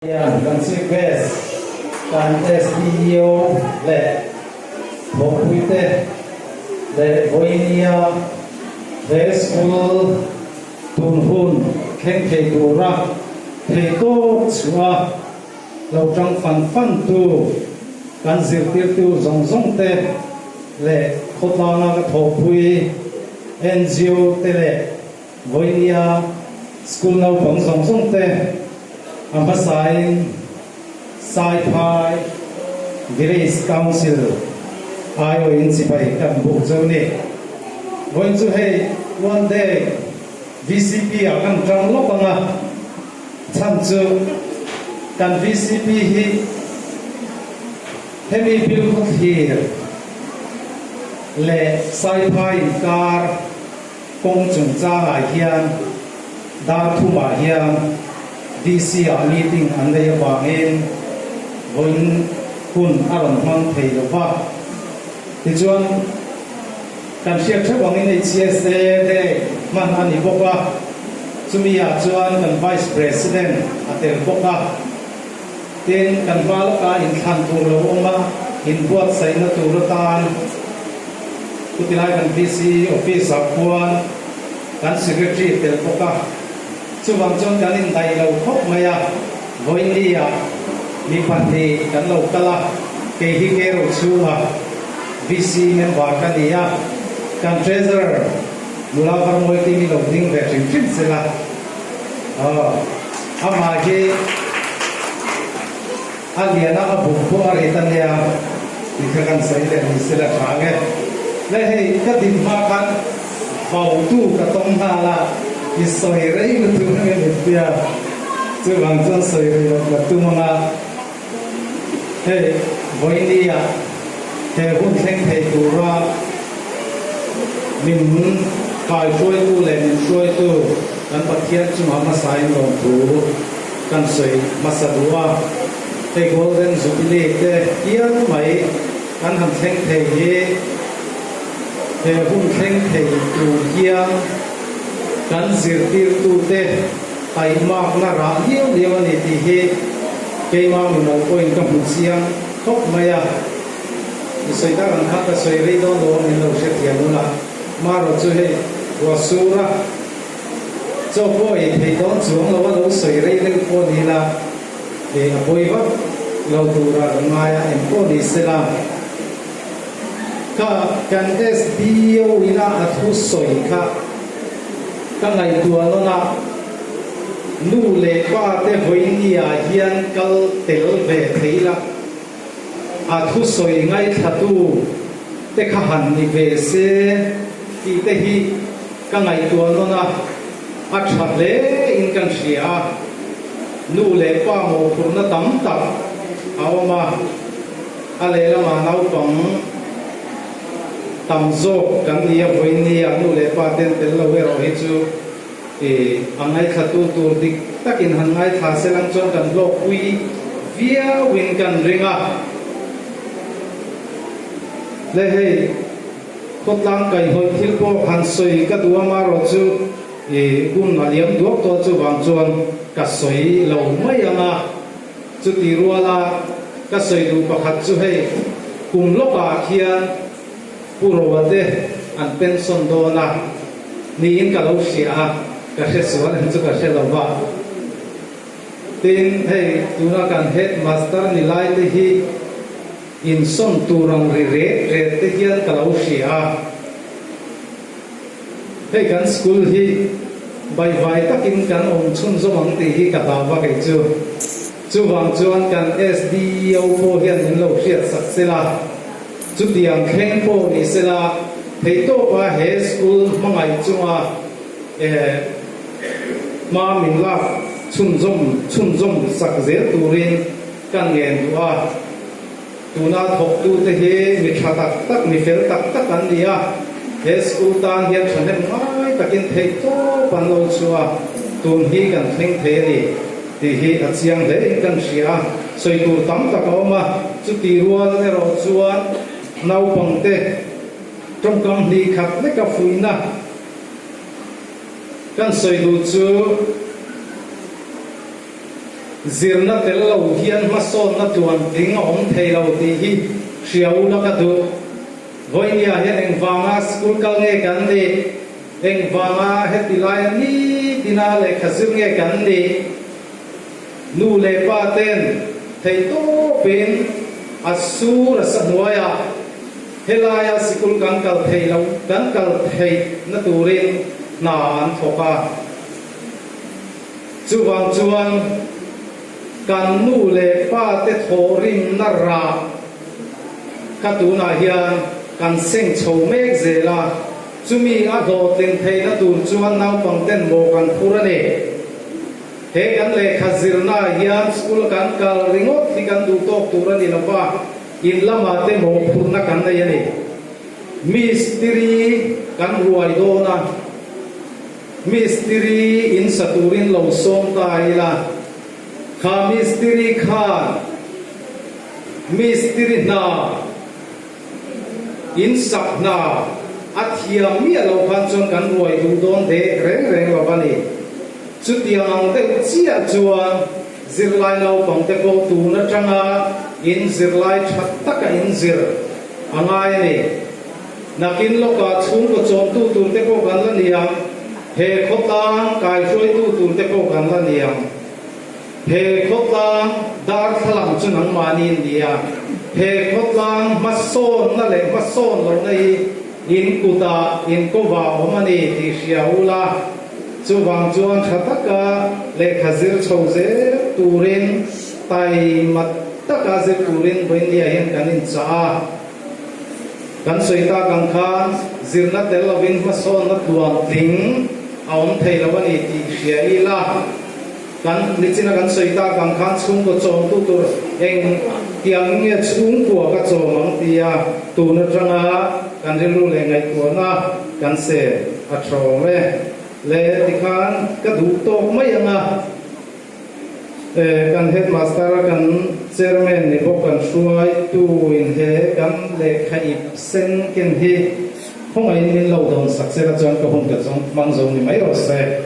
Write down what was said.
Yang kan sukses kan SDO le Bokute le Voinia le school tunhun khen thầy tu ra thầy tô chua lâu trong phần tu kan zir tir tu zong te le khotana ka thopui NGO te le Voinia school lâu bang zong te Emphasizing Sci-Fi Grace Council ai in si pai kan bu zo ni going to hey one day VCP akan trang lo panga cham chu kan VCP hi hemi bil khot hi le Sci-Fi car kong chung cha ai hian dar thu ma hian DC meeting an lei wangin voin kun aron mang thei lo ba ti chuan kan siak tha wangin HCSA de man ani boka chumia chuan kan vice president atel boka tin kan wal ka in than tur lo oma in buat sai na tur tan kutilai kan DC office akuan kan secretary tel boka chuwang chon kan in dai lo khop maya voinia mi phanthi kan lo kala ke hi ke ro chuwa VC member kan dia kan treasurer mula var moi ti mi lo ding ve trin sela ama ge aliana ka bu ko are tan ya kan sai le ni sela thange le he ka din ma kan bau tu ka tong ha la ki soi rei lu tu nge ni tia chu wang chon soi rei la tu manga he voinia he hun theng thei tu ra min kai soi tu le min soi tu kan pathian chu ma sai lo tu kan soi masadua te golden jubilee te kian mai kan ham theng thei he hun theng thei tu kian kan zir tir tu te tai mak na ra liu ani ti he ke ma mi no point ka hu siang khop maya soi ta ran kha ta soi rei do lo mi lo se thian la ma ro chu he wa sura cho ko e thei don chuang lo wa lo soi rei le ko ni la e apoi wa lo tu ra maya em ko ni se la ka kan SDO ina athu soi kha các ngày tua nó na nu lệ qua te voinia hian kal tel ve theila a thu soi ngai thatu te kha han ni ve se ti te hi các ngày tua nó na a that le in kan sia nu lệ qua mo phur na tam tak awama a le la ma nau pang tam zo kan ia voinia nu le pa ten tel lo we ro hi chu angai khatu tur dik takin hangai tha selang chon kan lo pui via win kan ringa le hei khotlang kai hoi thil po han soi ka duwa ma ro chu kun na liam duak to chu wang chon ka soi lo mai anga chu ti ruala ka soi du pakhat chu hei kum lo ka khian purawate an pension dona ni in ka lo sia ka se suan an chu ka se lo ba tin hei tuna kan headmaster ni lai te hi in son turang re te hian ka lo sia hei kan school hi bai vai takin kan om chun zo mang te hi ka da ba ke chu wang chuan kan SDO po hian in lo sia sak sela chu tiang khen po ni sela thei to pa he school mangai chunga ma min la chun zom sak zel turin kan ngen duwa tuna thok tu te he mi tha tak mi fel tak kan dia he school tan hian thanen mai takin thei to pan lo chuwa tun hi kan theng the ni ti hi achiang le kan sia soi tur tam tak awma chu ti rual ne ro chuan nau pang te trong kam li khat le ka fuina kan soi du chu zirna tel lo hian ma son na tuan ding om thei lo ti hi hriau la ka du voinia hian engwanga school kal nge kan ni engwanga hetilai ni dina le khazir nge kan ni nu le pa ten thei to pin asur sanuaya helaya school kan kal thei lo kan kal thei na turin na an thoka chuwang chuan kan nu le pa te thorim na ra ka tu na hian kan seng chho mek zela chumi a do ten thei na tur chuan nau pang ten mo kan phurani he kan le khazir na hian school kan kal ringot thi kan du tok turani lapa in lama te mo phurna kan na yani mistri kan ruai do na mistri in saturin lo som tai la kha mistri khan mistri na in sak na athiam mi lo khan chon kan ruai du don de reng reng lo bani chu tiang te chia chuan zirlai lo pang te ko tu na tanga in zirlai that taka in zir angai ni nakin lo ka chung ko chom tu tu te ko kan la niam he khotang kai soi tu tu te ko kan la niam he khotang dar thalang chu nang mani dia he khotang mason na le mason lo nei in kuta in ko wa omani ti shiaula chuwang chuan thataka le khazir chhoze turin tai mat taka ze turin boinia hian kanin cha kan soita kan khan zirna tel lovin mason na tuang ting aum thei lawani ti shiaila kan lichina kan soita kan khan chung ko chom tu tur eng tiang nge chung ko ka chomang tia tu na tanga kan rilu le ngai ko na kan se a thome le tikhan ka du tok mai anga kan headmaster kan chairman ni bok kan suai tu in he kan le khai sen ken hi không ai nên lâu đồn sặc sẽ ra cho cái hông cái giống mang giống thì mấy rồi sẽ